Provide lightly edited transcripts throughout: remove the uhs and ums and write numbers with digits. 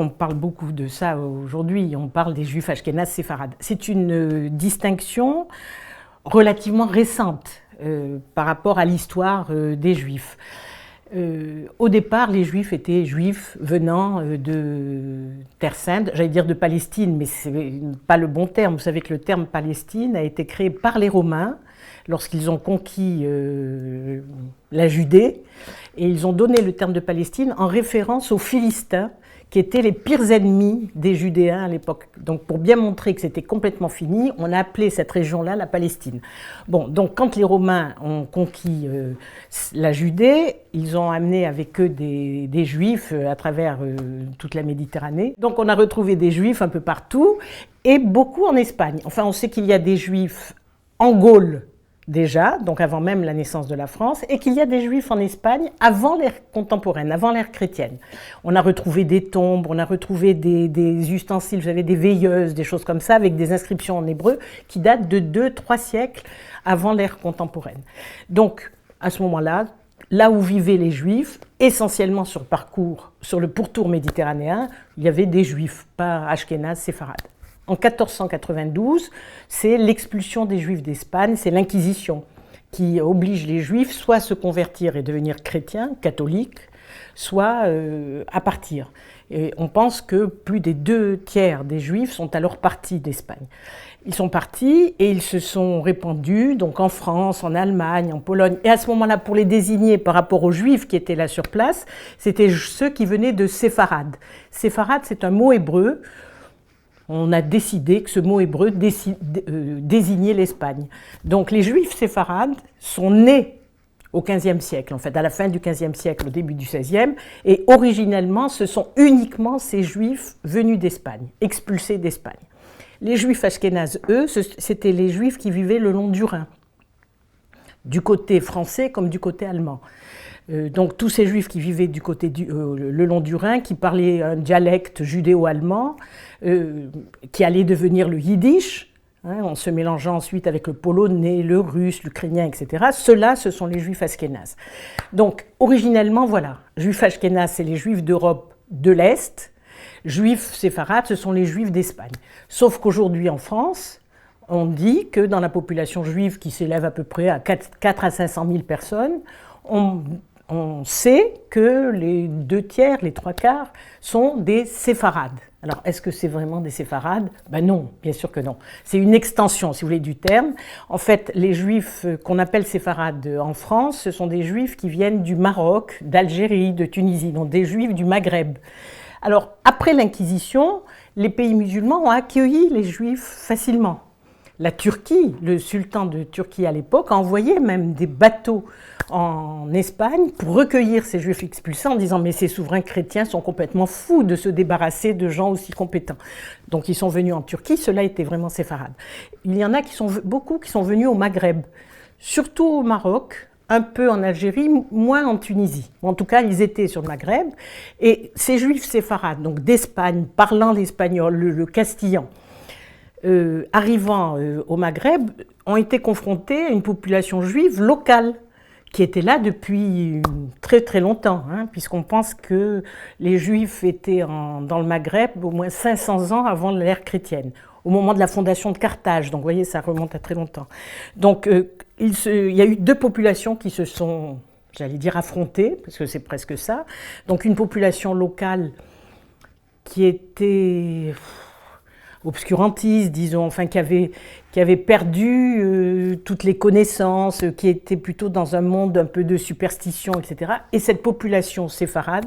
On parle beaucoup de ça aujourd'hui, on parle des juifs ashkénazes séfarades. C'est une distinction relativement récente par rapport à l'histoire des juifs. Au départ, les juifs étaient juifs venant de Terre Sainte, j'allais dire de Palestine, mais ce n'est pas le bon terme. Vous savez que le terme Palestine a été créé par les Romains lorsqu'ils ont conquis la Judée, et ils ont donné le terme de Palestine en référence aux Philistins, qui étaient les pires ennemis des Judéens à l'époque. Donc pour bien montrer que c'était complètement fini, on a appelé cette région-là la Palestine. Bon, donc quand les Romains ont conquis la Judée, ils ont amené avec eux des Juifs à travers toute la Méditerranée. Donc on a retrouvé des Juifs un peu partout, et beaucoup en Espagne. Enfin, on sait qu'il y a des Juifs en Gaule, déjà, donc avant même la naissance de la France, et qu'il y a des Juifs en Espagne avant l'ère contemporaine, avant l'ère chrétienne. On a retrouvé des tombes, on a retrouvé des ustensiles, vous savez, des veilleuses, des choses comme ça, avec des inscriptions en hébreu qui datent de 2-3 siècles avant l'ère contemporaine. Donc, à ce moment-là, là où vivaient les Juifs, essentiellement sur le pourtour méditerranéen, il y avait des Juifs, pas ashkénazes, séfarades. En 1492, c'est l'expulsion des Juifs d'Espagne, c'est l'Inquisition qui oblige les Juifs soit à se convertir et devenir chrétiens, catholiques, soit à partir. Et on pense que plus des 2/3 des Juifs sont alors partis d'Espagne. Ils sont partis et ils se sont répandus donc en France, en Allemagne, en Pologne. Et à ce moment-là, pour les désigner par rapport aux Juifs qui étaient là sur place, c'était ceux qui venaient de séfarades. Séfarades, c'est un mot hébreu. On a décidé que ce mot hébreu désignait l'Espagne. Donc les Juifs séfarades sont nés au XVe siècle, en fait, à la fin du XVe siècle, au début du XVIe, et originellement, ce sont uniquement ces Juifs venus d'Espagne, expulsés d'Espagne. Les Juifs ashkénazes, eux, c'était les Juifs qui vivaient le long du Rhin, du côté français comme du côté allemand. Donc tous ces Juifs qui vivaient le long du Rhin, qui parlaient un dialecte judéo-allemand, qui allait devenir le yiddish, en se mélangeant ensuite avec le polonais, le russe, l'ukrainien, etc. Ceux-là, ce sont les Juifs ashkénazes. Donc originellement, voilà, Juifs ashkénazes, c'est les Juifs d'Europe de l'Est, Juifs séfarades, ce sont les Juifs d'Espagne. Sauf qu'aujourd'hui en France, on dit que dans la population juive qui s'élève à peu près à 4 à 500 000 personnes, on sait que les 2/3, les 3/4 sont des séfarades. Alors, est-ce que c'est vraiment des séfarades? Ben non, bien sûr que non. C'est une extension, si vous voulez, du terme. En fait, les juifs qu'on appelle séfarades en France, ce sont des juifs qui viennent du Maroc, d'Algérie, de Tunisie, donc des juifs du Maghreb. Alors, après l'Inquisition, les pays musulmans ont accueilli les juifs facilement. La Turquie, le sultan de Turquie à l'époque, a envoyé même des bateaux en Espagne pour recueillir ces juifs expulsés en disant « mais ces souverains chrétiens sont complètement fous de se débarrasser de gens aussi compétents ». Donc ils sont venus en Turquie, ceux-là étaient vraiment séfarades. Il y en a beaucoup qui sont venus au Maghreb, surtout au Maroc, un peu en Algérie, moins en Tunisie. En tout cas, ils étaient sur le Maghreb. Et ces juifs séfarades, donc d'Espagne, parlant l'espagnol, le castillan, arrivant au Maghreb, ont été confrontés à une population juive locale qui était là depuis très très longtemps, puisqu'on pense que les Juifs étaient dans le Maghreb au moins 500 ans avant l'ère chrétienne, au moment de la fondation de Carthage. Donc vous voyez, ça remonte à très longtemps. Donc il y a eu 2 populations qui se sont, j'allais dire, affrontées, parce que c'est presque ça. Donc une population locale qui était obscurantiste, disons, enfin qui avait perdu toutes les connaissances, qui était plutôt dans un monde un peu de superstition, etc. Et cette population séfarade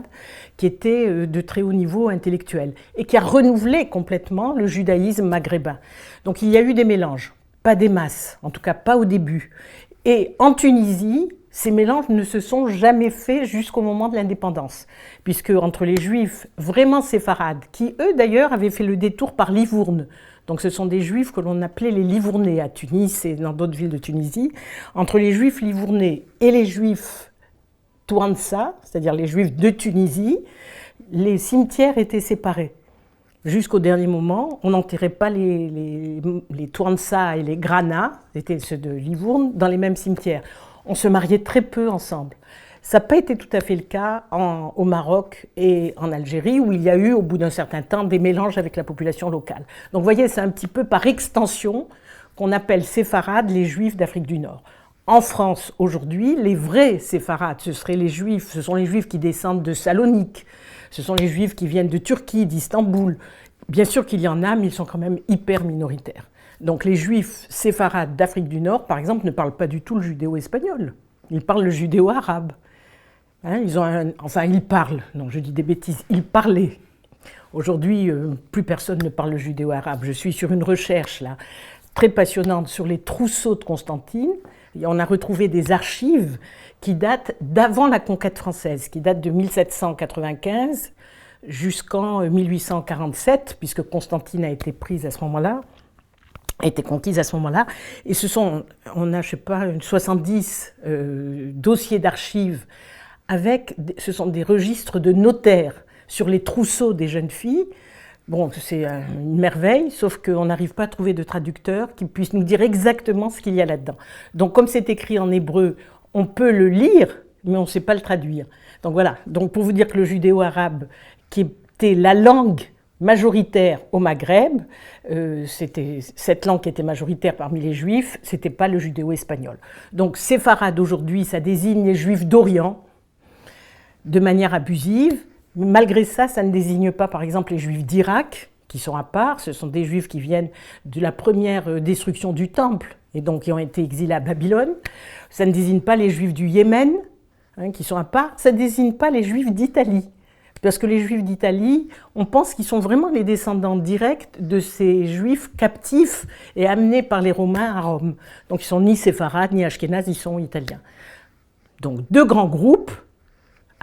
qui était de très haut niveau intellectuel et qui a renouvelé complètement le judaïsme maghrébin. Donc il y a eu des mélanges, pas des masses, en tout cas pas au début. Et en Tunisie, ces mélanges ne se sont jamais faits jusqu'au moment de l'indépendance, puisque entre les Juifs vraiment séfarades, qui eux d'ailleurs avaient fait le détour par Livourne, donc ce sont des Juifs que l'on appelait les Livournais à Tunis et dans d'autres villes de Tunisie, entre les Juifs livournais et les Juifs Touansa, c'est-à-dire les Juifs de Tunisie, les cimetières étaient séparés. Jusqu'au dernier moment, on n'enterrait pas les Touansa et les Grana, c'était ceux de Livourne, dans les mêmes cimetières. On se mariait très peu ensemble. Ça n'a pas été tout à fait le cas au Maroc et en Algérie, où il y a eu, au bout d'un certain temps, des mélanges avec la population locale. Donc vous voyez, c'est un petit peu par extension qu'on appelle séfarades les Juifs d'Afrique du Nord. En France, aujourd'hui, les vrais séfarades, ce sont les Juifs qui descendent de Salonique, ce sont les Juifs qui viennent de Turquie, d'Istanbul. Bien sûr qu'il y en a, mais ils sont quand même hyper minoritaires. Donc les Juifs séfarades d'Afrique du Nord, par exemple, ne parlent pas du tout le judéo-espagnol. Ils parlent le judéo-arabe. Hein, ils parlent, non, je dis des bêtises, ils parlaient. Aujourd'hui, plus personne ne parle le judéo-arabe. Je suis sur une recherche là, très passionnante sur les trousseaux de Constantine. Et on a retrouvé des archives qui datent d'avant la conquête française, qui datent de 1795 jusqu'en 1847, puisque Constantine a été prise à ce moment-là, a été conquise à ce moment-là. Et on a, je sais pas, 70 dossiers d'archives ce sont des registres de notaires sur les trousseaux des jeunes filles. Bon, c'est une merveille, sauf qu'on n'arrive pas à trouver de traducteur qui puisse nous dire exactement ce qu'il y a là-dedans. Donc, comme c'est écrit en hébreu, on peut le lire, mais on ne sait pas le traduire. Donc voilà. Donc, pour vous dire que le judéo-arabe, qui était la langue majoritaire au Maghreb, c'était cette langue qui était majoritaire parmi les Juifs, c'était pas le judéo-espagnol. Donc, séfarade aujourd'hui, ça désigne les Juifs d'Orient, de manière abusive. Mais malgré ça, ça ne désigne pas, par exemple, les Juifs d'Irak, qui sont à part. Ce sont des Juifs qui viennent de la première destruction du Temple, et donc qui ont été exilés à Babylone. Ça ne désigne pas les Juifs du Yémen, qui sont à part. Ça ne désigne pas les Juifs d'Italie. Parce que les Juifs d'Italie, on pense qu'ils sont vraiment les descendants directs de ces Juifs captifs et amenés par les Romains à Rome. Donc ils ne sont ni séfarades, ni ashkénazes, ils sont italiens. Donc deux grands groupes.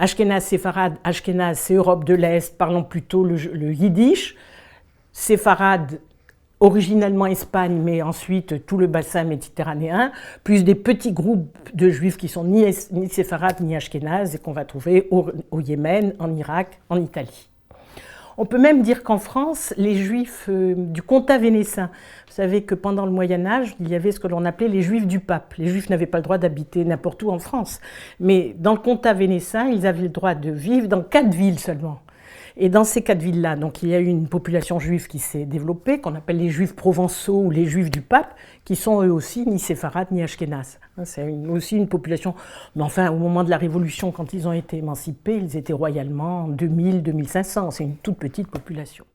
Ashkénazes, séfarades, Ashkénazes, c'est Europe de l'Est, parlant plutôt le yiddish. Séfarades, originellement Espagne, mais ensuite tout le bassin méditerranéen, plus des petits groupes de juifs qui sont ni séfarades ni ashkénazes et qu'on va trouver au Yémen, en Irak, en Italie. On peut même dire qu'en France, les juifs du comtat vénétien, vous savez que pendant le Moyen-Âge, il y avait ce que l'on appelait les juifs du pape. Les juifs n'avaient pas le droit d'habiter n'importe où en France. Mais dans le comtat vénétien, ils avaient le droit de vivre dans 4 villes seulement. Et dans ces 4 villes-là, donc il y a eu une population juive qui s'est développée, qu'on appelle les juifs provençaux ou les juifs du pape, qui sont eux aussi ni séfarades ni ashkénazes. C'est aussi une population, mais enfin au moment de la Révolution, quand ils ont été émancipés, ils étaient royalement 2000-2500, c'est une toute petite population.